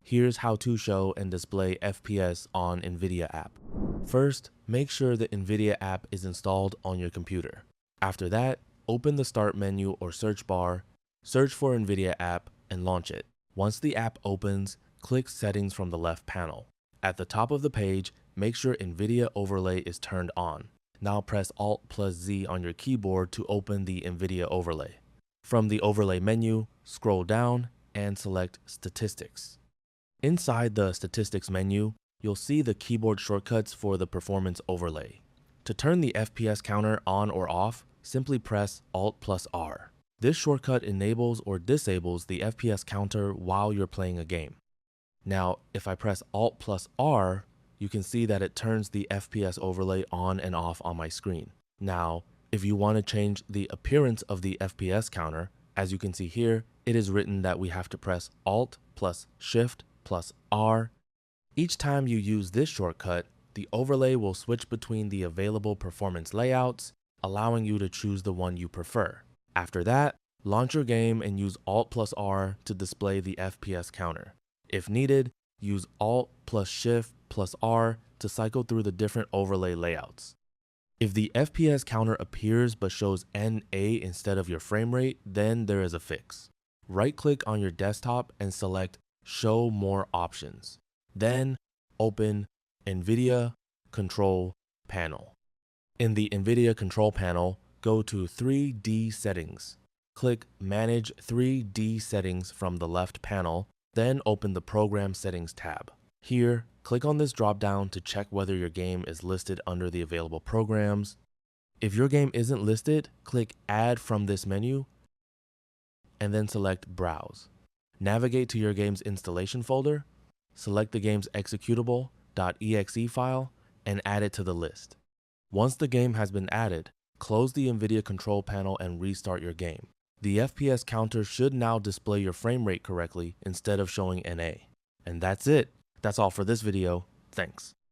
Here's how to show and display FPS on Nvidia app. First, make sure the Nvidia app is installed on your computer. After that, open the Start menu or search bar, search for Nvidia app, and launch it. Once the app opens, click Settings from the left panel. At the top of the page, make sure Nvidia overlay is turned on. Now press Alt+Z on your keyboard to open the Nvidia overlay. From the overlay menu, scroll down and select Statistics. Inside the Statistics menu, you'll see the keyboard shortcuts for the performance overlay. To turn the FPS counter on or off, simply press Alt+R. This shortcut enables or disables the FPS counter while you're playing a game. Now, if I press Alt+R, you can see that it turns the FPS overlay on and off on my screen. Now, if you want to change the appearance of the FPS counter, as you can see here, it is written that we have to press Alt+Shift+R. Each time you use this shortcut, the overlay will switch between the available performance layouts, allowing you to choose the one you prefer. After that, launch your game and use Alt+R to display the FPS counter. If needed, use Alt+Shift+R to cycle through the different overlay layouts. If the FPS counter appears but shows NA instead of your frame rate, then there is a fix. Right-click on your desktop and select Show More Options. Then open Nvidia Control Panel. In the Nvidia Control Panel, go to 3D Settings. Click Manage 3D Settings from the left panel, then open the Program Settings tab. Here, click on this drop-down to check whether your game is listed under the available programs. If your game isn't listed, click Add from this menu, and then select Browse. Navigate to your game's installation folder, select the game's executable.exe file, and add it to the list. Once the game has been added, close the Nvidia Control Panel and restart your game. The FPS counter should now display your frame rate correctly instead of showing NA. And that's it. That's all for this video. Thanks.